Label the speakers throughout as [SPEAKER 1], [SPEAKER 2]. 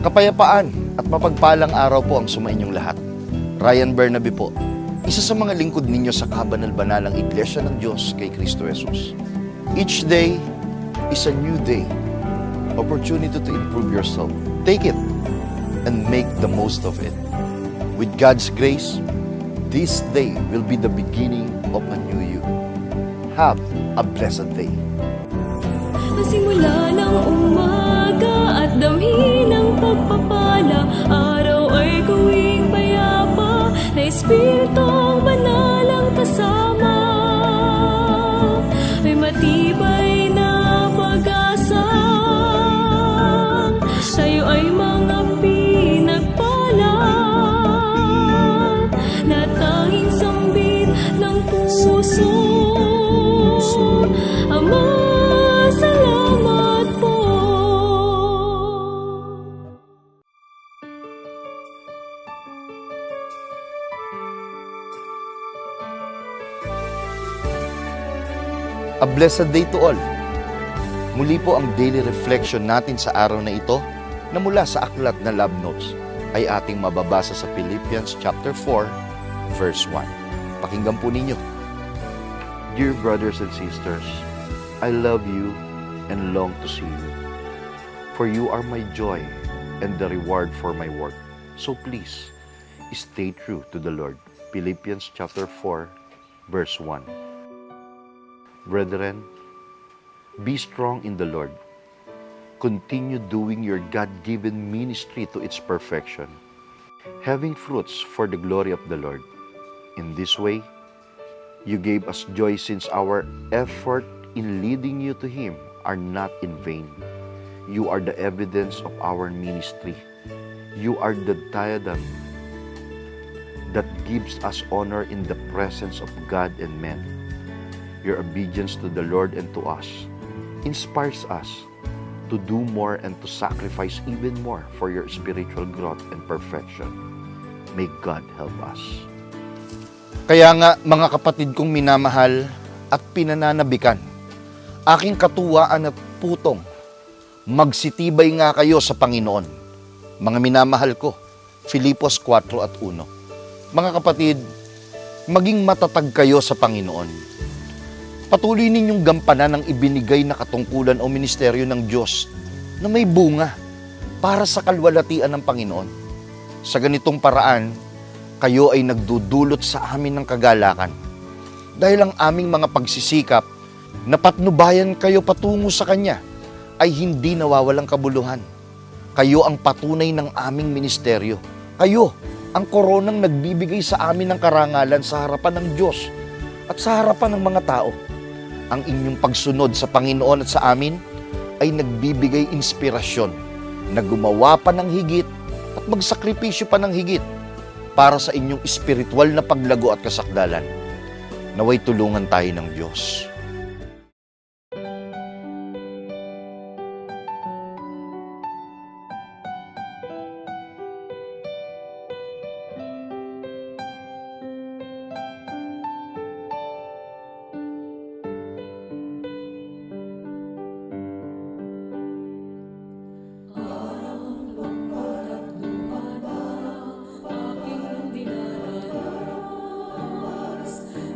[SPEAKER 1] Kapayapaan at mapagpalang araw po ang sumainyong lahat. Ryan Bernabe po, isa sa mga lingkod ninyo sa kabanal-banalang Iglesia ng Diyos kay Kristo Jesus. Each day is a new day, opportunity to improve yourself. Take it and make the most of it. With God's grace, this day will be the beginning of a new you. Have a blessed day.
[SPEAKER 2] Simula ng umaga at damhin ng pagpapala, araw ay gawing payapa na Espiritong banal ang kasama. May matibay na pag-asa, tayo ay mga pinagpala na tanging sambit ng puso. Ama, salamat po.
[SPEAKER 1] A blessed day to all. Muli po ang daily reflection natin sa araw na ito na mula sa aklat na Love Notes ay ating mababasa sa Philippians chapter 4, verse 1. Pakinggan po ninyo. Dear brothers and sisters, I love you and long to see you. For you are my joy and the reward for my work. So please, stay true to the Lord. Philippians chapter 4, verse 1. Brethren, be strong in the Lord. Continue doing your God-given ministry to its perfection, having fruits for the glory of the Lord. In this way, you gave us joy since our effort in leading you to Him are not in vain. You are the evidence of our ministry. You are the diadem that gives us honor in the presence of God and men. Your obedience to the Lord and to us inspires us to do more and to sacrifice even more for your spiritual growth and perfection. May God help us. Kaya nga, mga kapatid kong minamahal at pinananabikan, aking katuwaan at putong, magsitibay nga kayo sa Panginoon. Mga minamahal ko, Filipos 4 at 1. Mga kapatid, maging matatag kayo sa Panginoon. Patuloy ninyong gampanan ang ibinigay na katungkulan o ministeryo ng Diyos na may bunga para sa kalwalatian ng Panginoon. Sa ganitong paraan, kayo ay nagdudulot sa amin ng kagalakan. Dahil ang aming mga pagsisikap na patnubayan kayo patungo sa Kanya ay hindi nawawalang kabuluhan. Kayo ang patunay ng aming ministeryo. Kayo ang koronang nagbibigay sa amin ng karangalan sa harapan ng Diyos at sa harapan ng mga tao. Ang inyong pagsunod sa Panginoon at sa amin ay nagbibigay inspirasyon na gumawa pa ng higit at magsakripisyo pa ng higit para sa inyong espiritual na paglago at kasakdalan. Naway tulungan tayo ng Diyos.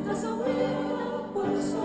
[SPEAKER 2] Kasawiran ang puso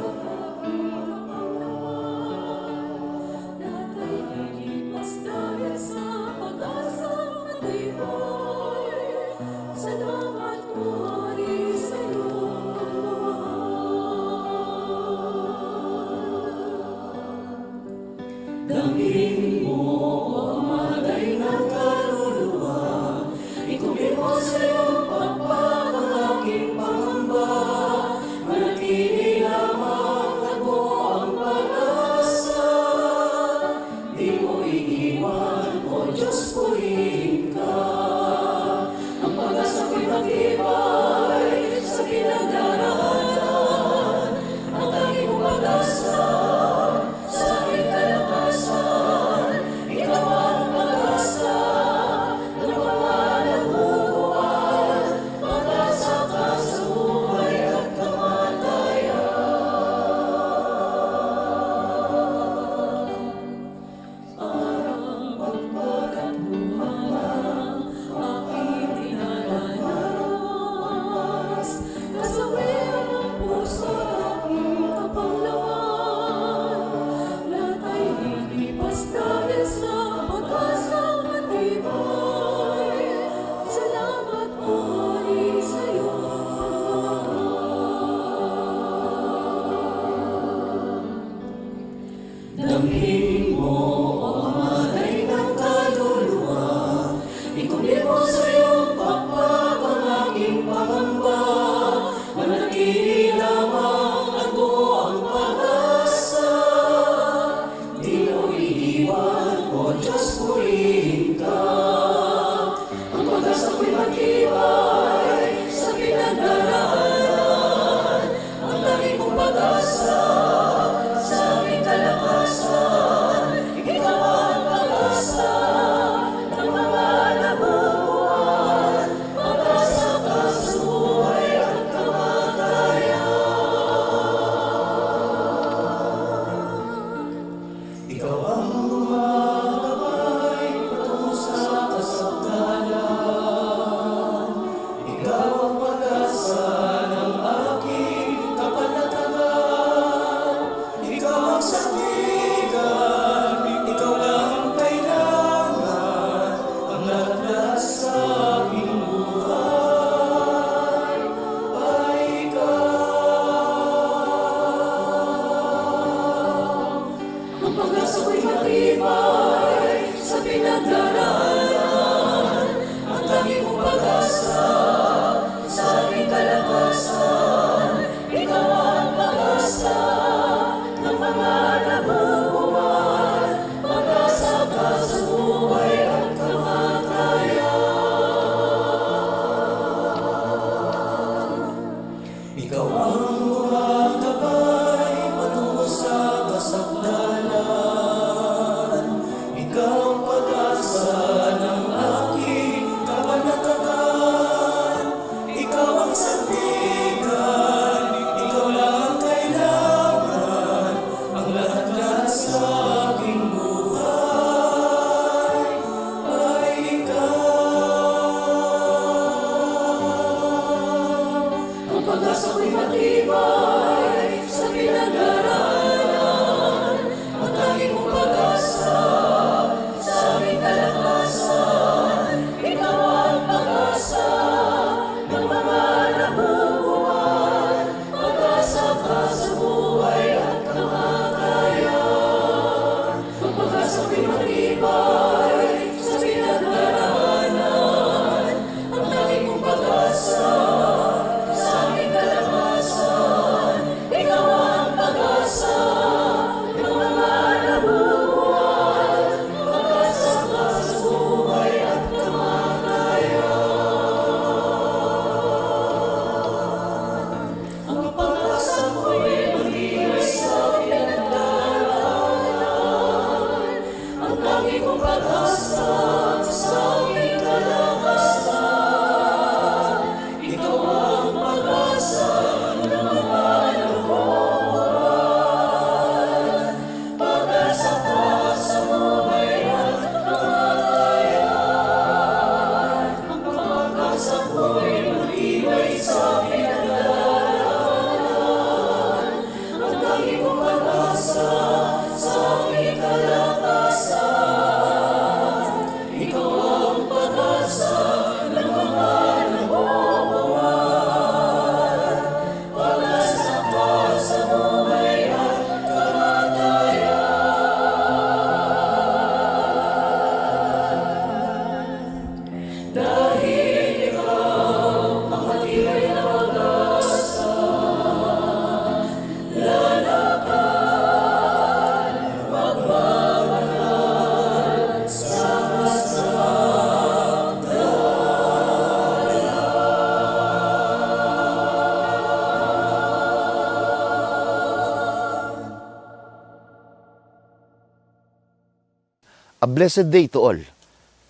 [SPEAKER 1] A blessed day to all.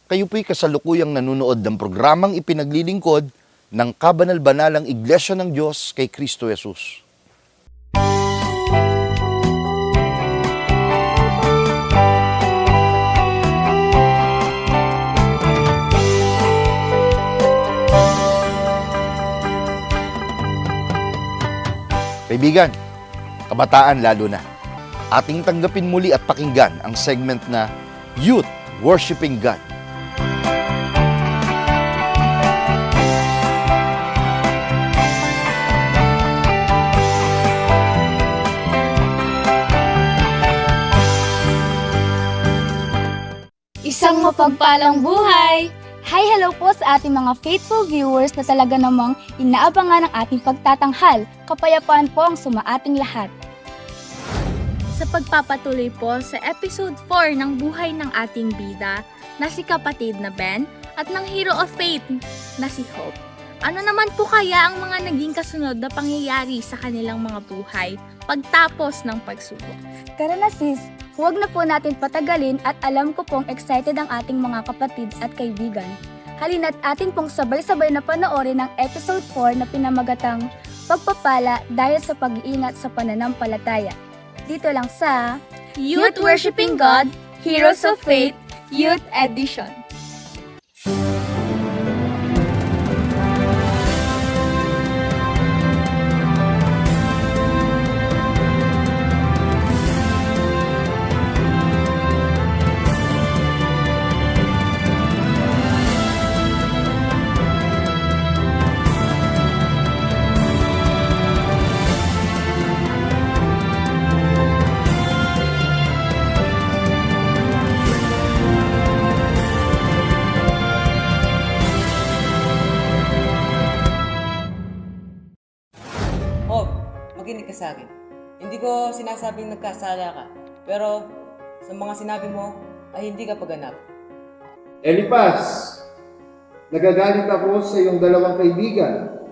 [SPEAKER 1] Kayo po'y kasalukuyang nanunood ng programang ipinaglilingkod ng Kabanal-Banalang Iglesia ng Diyos kay Kristo Jesus. Kaibigan, kabataan lalo na, ating tanggapin muli at pakinggan ang segment na Youth Worshiping God.
[SPEAKER 3] Isang mapagpalang buhay! Hi, hello po sa ating mga faithful viewers na talaga namang inaabangan ang ating pagtatanghal. Kapayapaan po ang sumaating lahat. Sa pagpapatuloy po sa episode 4 ng buhay ng ating bida na si kapatid na Ben at ng hero of faith na si Hope. Ano naman po kaya ang mga naging kasunod na pangyayari sa kanilang mga buhay pagtapos ng pagsubok? Tara na sis, huwag na po natin patagalin at alam ko pong excited ang ating mga kapatid at kaibigan. Halina't atin pong sabay-sabay na panoorin ang episode 4 na pinamagatang Pagpapala dahil sa pag-iingat sa pananampalataya. Dito lang sa Youth Worshiping God, Heroes of Faith, Youth Edition.
[SPEAKER 4] Makinig ka sa akin. Hindi ko sinasabing nagkasala ka, pero sa mga sinabi mo ay hindi ka paganap.
[SPEAKER 5] Elipas, nagagalit ako sa iyong dalawang kaibigan.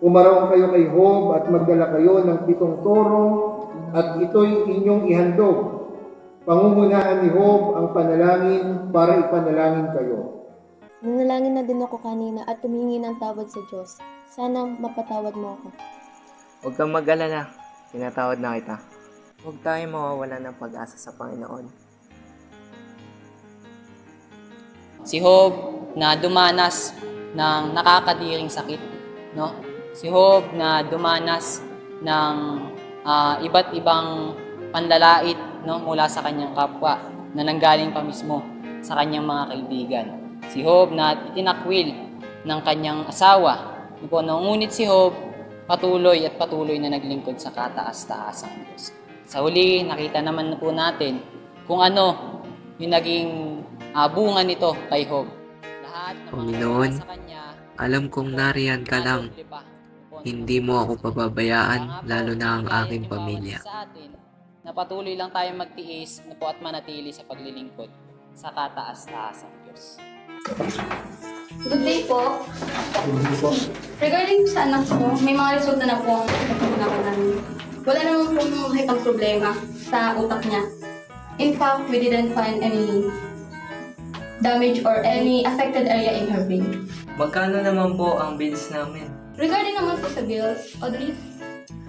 [SPEAKER 5] Umaraw kayo kay Job at magdala kayo ng 7 toro at ito'y inyong ihandog. Pangungunahan ni Job ang panalangin para ipanalangin kayo.
[SPEAKER 6] Nanalangin na din ako kanina at tumingi ng tawad sa Diyos. Sana mapatawad mo ako.
[SPEAKER 7] Huwag kang mag-alala, tinatawad na kita. Huwag tayong mawawala ng pag-asa sa Panginoon.
[SPEAKER 8] Si Job na dumanas ng nakakadiring sakit, no? Si Job na dumanas ng iba't ibang panlalait, no, mula sa kanyang kapwa na nanggaling pa mismo sa kanyang mga kaibigan. Si Job na itinakwil ng kanyang asawa. Ngunit si Job patuloy na naglingkod sa kataas-taasang Diyos. Sa huli, nakita naman na po natin kung ano yung naging bunga nito kay Job. Lahat ng mga
[SPEAKER 7] Panginoon,
[SPEAKER 8] nagawa sa kanya,
[SPEAKER 7] alam kong nariyan ka lang.
[SPEAKER 8] doble pa.
[SPEAKER 7] Hindi mo ako pababayaan, lalo na ang aking pamilya.
[SPEAKER 8] Sa atin, na patuloy lang tayo magtiis na po at manatili sa paglilingkod sa kataas-taasang Diyos.
[SPEAKER 3] Good day po. Regarding sa anak ko, may mga resulta na po ang nakunan namin. Wala naman po makitang problema sa utak niya. In fact, we didn't find any damage or any affected area in her brain.
[SPEAKER 7] Magkano naman po ang bills namin?
[SPEAKER 3] Regarding naman po sa bills, Audrey,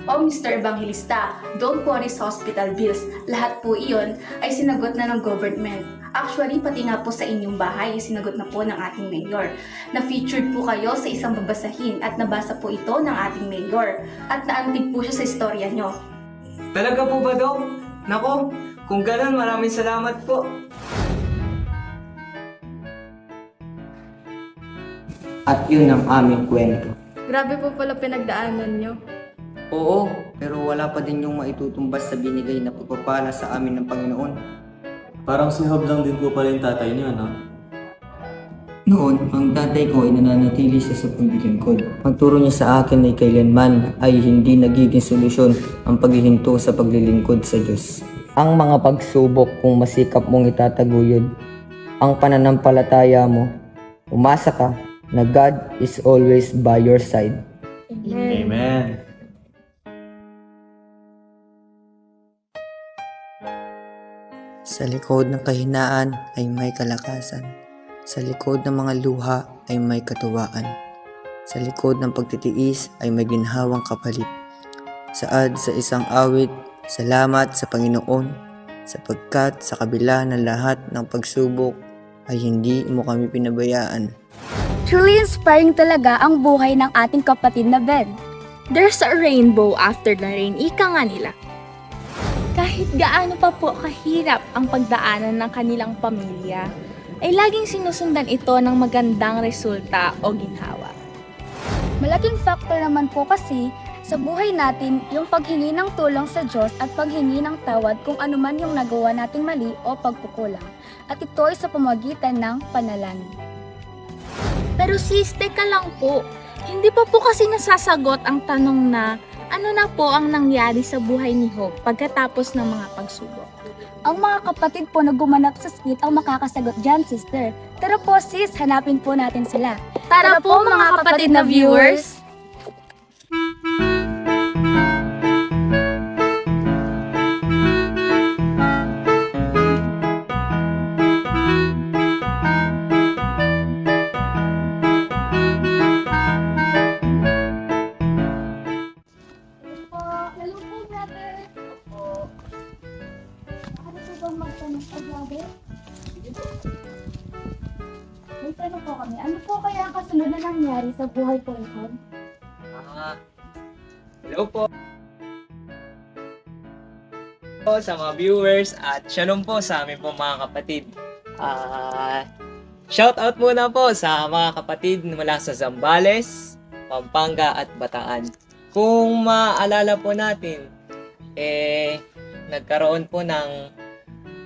[SPEAKER 9] Oh, Mr. Evangelista, don't worry sa hospital bills. Lahat po iyon ay sinagot na ng government. Actually, pati nga po sa inyong bahay ay sinagot na po ng ating mayor. Na-featured po kayo sa isang babasahin at nabasa po ito ng ating mayor. At naantig po siya sa istorya nyo.
[SPEAKER 7] Talaga po ba, Dok? Nako, kung ganun, maraming salamat po. At yun ang aming kwento.
[SPEAKER 2] Grabe po pala pinagdaanan nyo.
[SPEAKER 10] Oo, pero wala pa din yung maitutumbas sa binigay na pagpapala sa amin ng Panginoon.
[SPEAKER 11] Parang si Job lang din po pala yung tatay niyo, no?
[SPEAKER 10] Noon, ang tatay ko ay nananatili siya sa paglilingkod. Ang turo niya sa akin ay kailanman ay hindi nagiging solusyon ang paghihinto sa paglilingkod sa Diyos. Ang mga pagsubok kung masikap mong itataguyod, ang pananampalataya mo, umasa ka na God is always by your side.
[SPEAKER 11] Amen.
[SPEAKER 10] Sa likod ng kahinaan ay may kalakasan. Sa likod ng mga luha ay may katuwaan. Sa likod ng pagtitiis ay may ginhawang kapalit. Saad sa isang awit, salamat sa Panginoon, sapagkat sa kabila ng lahat ng pagsubok ay hindi mo kami pinabayaan.
[SPEAKER 3] truly inspiring talaga ang buhay ng ating kapatid na Ben.
[SPEAKER 2] There's a rainbow after the rain, ika nga nila. Kahit gaano pa po kahirap ang pagdaanan ng kanilang pamilya, ay laging sinusundan ito ng magandang resulta o ginhawa.
[SPEAKER 3] Malaking factor naman po kasi sa buhay natin yung paghingi ng tulong sa Diyos at paghingi ng tawad kung anuman yung nagawa nating mali o pagkukulang. At ito ay sa pamagitan ng panalangin.
[SPEAKER 2] Pero sis, teka lang po, hindi pa po kasi nasasagot ang tanong na ano na po ang nangyari sa buhay ni Job pagkatapos ng mga pagsubok.
[SPEAKER 3] Ang mga kapatid po na gumanap sa skit ang makakasagot dyan, sister. Tara po sis, hanapin po natin sila.
[SPEAKER 2] Tara po mga kapatid na viewers!
[SPEAKER 3] Hello po, brother. Ano po bang magtanong sa brother? May tanong po kami. Ano po kaya ang kasunod na nangyari sa buhay po ito?
[SPEAKER 7] Hello po sa mga viewers at shalom po sa amin po mga kapatid. Shout out muna po sa mga kapatid mula sa Zambales, Pampanga at Bataan. Kung maalala po natin, nagkaroon po ng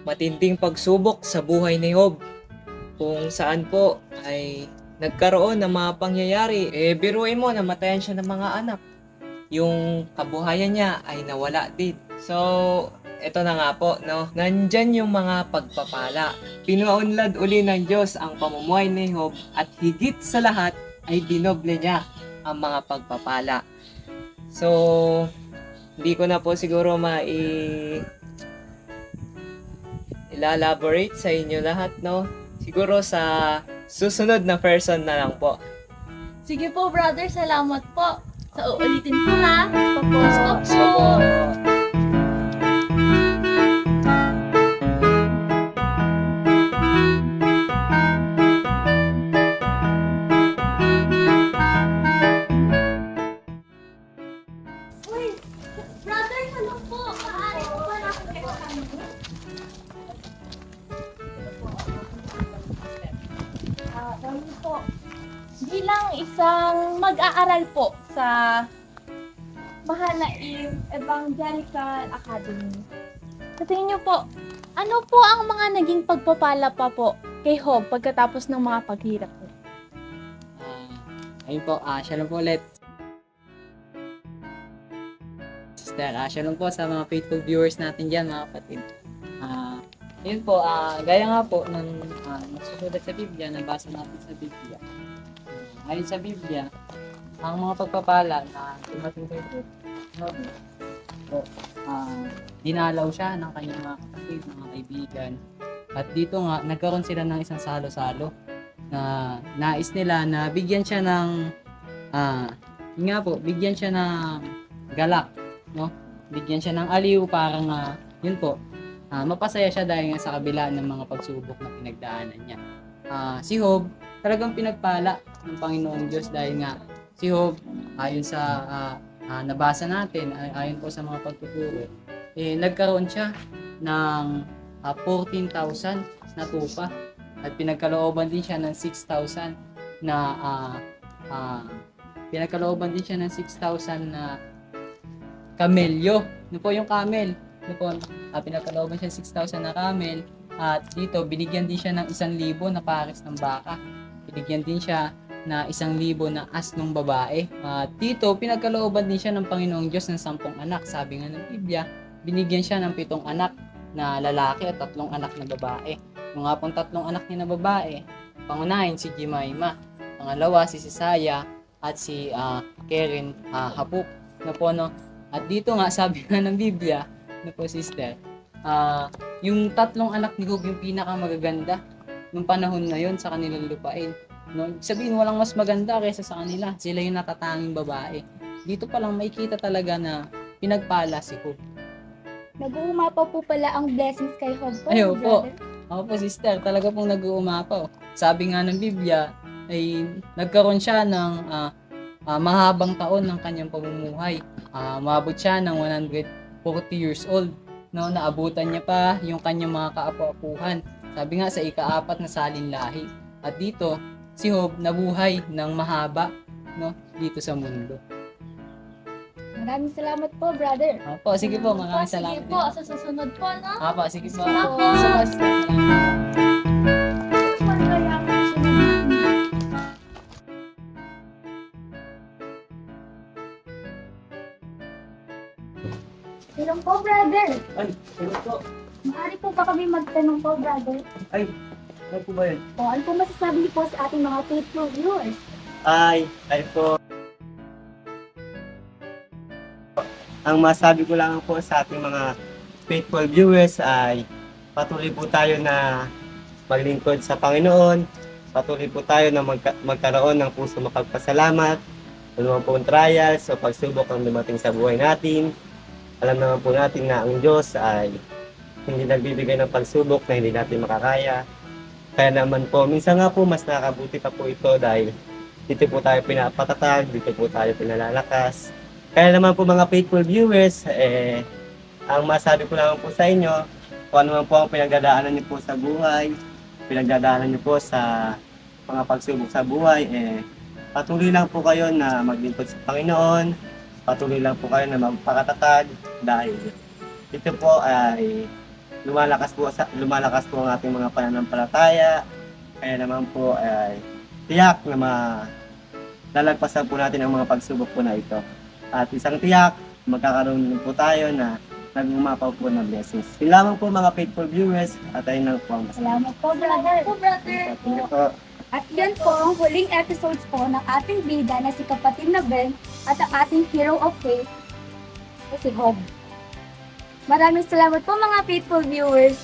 [SPEAKER 7] matinding pagsubok sa buhay ni Job. Kung saan po ay nagkaroon ng mga pangyayari. Biruin mo, namatayan siya ng mga anak. Yung kabuhayan niya ay nawala din. So, ito na nga po, no? Nandyan yung mga pagpapala. Pinuunlad uli ng Diyos ang pamumuhay ni Job at higit sa lahat ay dinoble niya ang mga pagpapala. So, hindi ko na po siguro elaborate sa inyo lahat, no? Siguro sa susunod na person na lang po.
[SPEAKER 2] Sige po brother, salamat po. So uulitin po ha. Stop
[SPEAKER 7] So,
[SPEAKER 2] po. mag-aaral po sa Mahanaim Evangelical Academy. Sa tingin niyo po, ano po ang mga naging pagpapala pa po kay Hope pagkatapos ng mga paghirap po?
[SPEAKER 8] Ayun po, shalom po ulit. Sister, shalom po sa mga faithful viewers natin dyan, mga kapatid. Yun po, gaya nga po ng nasusulat sa Biblia, nabasa natin sa Biblia. Ayon sa Biblia, ang mga pagpapala na dumating kay Hope, dinalaw siya ng kanyang mga kapatid, mga kaibigan. At dito nga, nagkaroon sila ng isang salo-salo na nais nila na bigyan siya ng yun nga po, bigyan siya ng galak, no? Bigyan siya ng aliw para nga yun po, mapasaya siya dahil nga sa kabila ng mga pagsubok na pinagdaanan niya. Si Job, talagang pinagpala ng Panginoong Diyos dahil nga si Job, ayon sa nabasa natin, ayon po sa mga pagtuturo, nagkaroon siya ng 14,000 na tupa at pinagkalooban din siya ng 6,000 na pinagkalooban din siya ng 6,000 na kamelyo. Ano po yung camel? Ano po, pinagkalooban siya ng 6,000 na camel at dito binigyan din siya ng 1,000 na pares ng baka. Binigyan din siya na 1,000 na asnong babae. Dito pinagkalooban din siya ng Panginoong Diyos ng 10 anak. Sabi nga ng Biblia, binigyan siya ng 7 anak na lalaki at 3 anak na babae. Yung nga pong 3 anak niya na babae, pangunahin si Jemima, pangalawa si Sisaya at si Karen Hapuk. Na po, no? At dito nga, sabi nga ng Biblia, na po sister, yung 3 anak ni Job yung pinakamagaganda nung panahon na yon sa kanilang lupain. No? Sabihin, walang mas maganda kaysa sa kanila. Sila yung natatanging babae. Dito pa lang makikita talaga na pinagpala si Job.
[SPEAKER 3] Nag-uumapaw po pala ang blessings kay Job po.
[SPEAKER 8] Ayo po.
[SPEAKER 3] brother.
[SPEAKER 8] Ako po sister, talaga pong nag-uumapaw. Sabi nga ng Biblia, ay nagkaroon siya ng mahabang taon ng kanyang pamumuhay. Maabot siya ng 140 years old. No, naabutan niya pa yung kanyang mga kaapu-apuhan. Sabi nga sa ika-4 na salinlahi. At dito, si Job nabuhay ng mahaba, no, dito sa mundo.
[SPEAKER 3] Maraming salamat po, brother.
[SPEAKER 8] Opo, sige po, maraming salamat.
[SPEAKER 2] Sige po, sa susunod po, no?
[SPEAKER 8] Opo, sige po.
[SPEAKER 2] Sige po.
[SPEAKER 8] So much, sister.
[SPEAKER 3] Tulong po, brother.
[SPEAKER 11] Ay, ano po?
[SPEAKER 3] Maaari po ba kami magtanong po, brother?
[SPEAKER 11] Ano po ba yun?
[SPEAKER 3] O, ano po masasabi niyo po sa ating mga faithful viewers?
[SPEAKER 12] Ay po. Ang masabi ko lang po sa ating mga faithful viewers ay patuloy po tayo na maglingkod sa Panginoon. Patuloy po tayo na magkaroon ng puso mapagpasalamat. Ano po ang trials o pagsubok ang dumating sa buhay natin. Alam naman po natin na ang Diyos ay hindi nagbibigay ng pagsubok na hindi natin makakaya. Kaya naman po, minsan nga po mas nakakabuti pa po ito dahil dito po tayo pinapatatag, dito po tayo pinalalakas. Kaya naman po mga faithful viewers, ang masabi ko lang po sa inyo, kung ano man po ang pinagdadaanan niyo po sa buhay, pinagdadaanan niyo po sa mga pagsubok sa buhay, patuloy lang po kayo na maglingkod sa Panginoon, patuloy lang po kayo na magpakatatag dahil ito po ay lumalakas po ang ating mga pananampalataya. Kaya naman po ay tiyak na lalagpasan po natin ang mga pagsubok po na ito. At isang tiyak, magkakaroon po tayo na nag-umapaw po ng blessings. Yun lamang po mga faithful viewers at ayun lang po ang
[SPEAKER 3] Salamat po, brother.
[SPEAKER 2] brother.
[SPEAKER 12] Thank you po.
[SPEAKER 3] At yan po ang huling episodes po ng ating bida na si Kapatid na Ben at ang ating hero of faith, si Job. Maraming salamat po mga faithful viewers.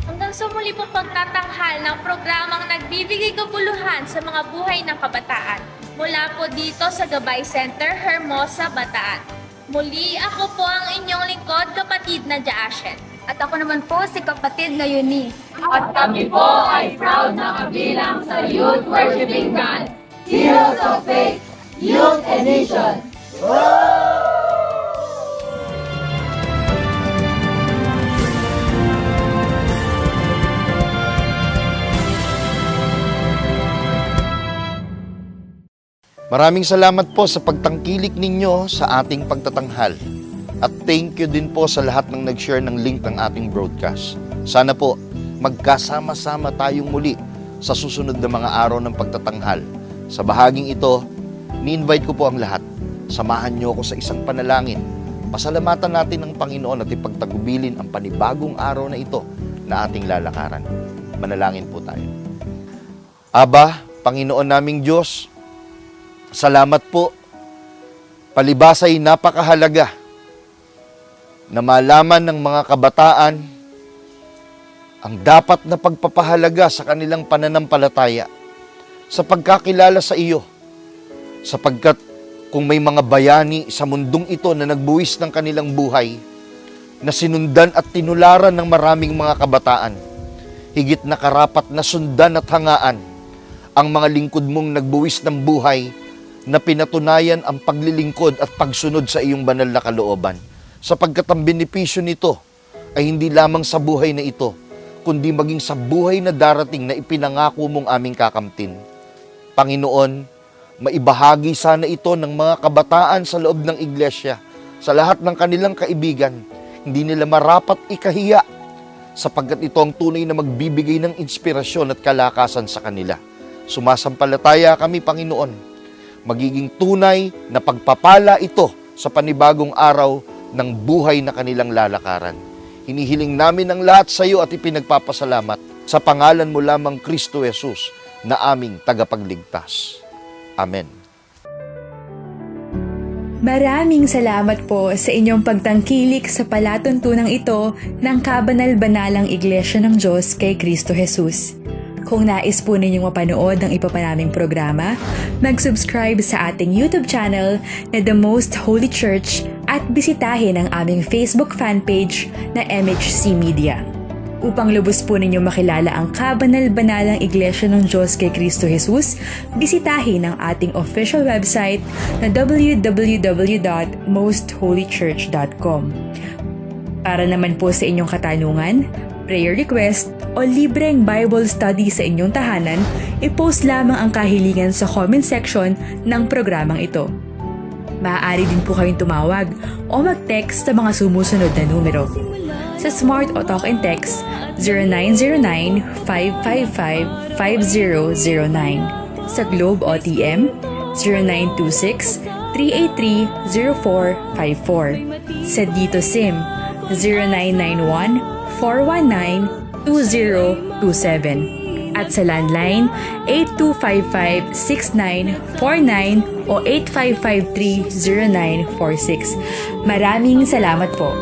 [SPEAKER 2] Hanggang sa muli po pagtatanghal ng programang nagbibigay kabuluhan sa mga buhay ng kabataan. Mula po dito sa Gabay Center, Hermosa, Bataan. Muli ako po ang inyong lingkod, kapatid na Jaashen.
[SPEAKER 3] At ako naman po si Kapatid na Eunice.
[SPEAKER 13] At kami po ay proud na kabilang sa Youth Worshiping Band, Heroes of Faith, Youth Edition.
[SPEAKER 1] Maraming salamat po sa pagtangkilik ninyo sa ating pagtatanghal. At thank you din po sa lahat ng nag-share ng link ng ating broadcast. Sana po magkasama-sama tayong muli sa susunod na mga araw ng pagtatanghal. Sa bahaging ito, ni-invite ko po ang lahat. Samahan niyo ako sa isang panalangin. Pasalamatan natin ang Panginoon at ipagtagubilin ang panibagong araw na ito na ating lalakaran. Manalangin po tayo. Aba, Panginoon naming Diyos, salamat po. Palibas ay napakahalaga na malaman ng mga kabataan ang dapat na pagpapahalaga sa kanilang pananampalataya sa pagkakilala sa iyo, sapagkat kung may mga bayani sa mundong ito na nagbuwis ng kanilang buhay, na sinundan at tinularan ng maraming mga kabataan, higit na karapat na sundan at hangaan ang mga lingkod mong nagbuwis ng buhay na pinatunayan ang paglilingkod at pagsunod sa iyong banal na kalooban. Sapagkat ang benepisyo nito ay hindi lamang sa buhay na ito, kundi maging sa buhay na darating na ipinangako mong aming kakamtin. Panginoon, maibahagi sana ito ng mga kabataan sa loob ng iglesia, sa lahat ng kanilang kaibigan. Hindi nila marapat ikahiya, sapagkat ito ang tunay na magbibigay ng inspirasyon at kalakasan sa kanila. Sumasampalataya kami, Panginoon, magiging tunay na pagpapala ito sa panibagong araw ng buhay na kanilang lalakaran. Hinihiling namin ang lahat sa iyo at ipinagpapasalamat sa pangalan mo lamang, Kristo Jesus, na aming tagapagligtas. Amen.
[SPEAKER 14] Maraming salamat po sa inyong pagtangkilik sa palatuntunang ito ng Kabanal-Banalang Iglesia ng Diyos kay Kristo Jesus. Kung nais po ninyong mapanood ng iba pa naming programa, mag-subscribe sa ating YouTube channel na The Most Holy Church at bisitahin ang aming Facebook fanpage na MHC Media. Upang lubos po ninyong makilala ang Kabanal-Banalang Iglesia ng Diyos kay Kristo Jesus, bisitahin ang ating official website na www.mostholychurch.com. Para naman po sa inyong katanungan, prayer request o libreng Bible study sa inyong tahanan, i-post lamang ang kahilingan sa comment section ng programang ito. Maaari din po kayong tumawag o mag-text sa mga sumusunod na numero. Sa Smart o Talk and Text, 0909-555-5009. Sa Globe o TM, 0926-383-0454. Sa Dito SIM, 0991-419-2027. At sa landline, 8255-6949 o 8553-0946. Maraming salamat po.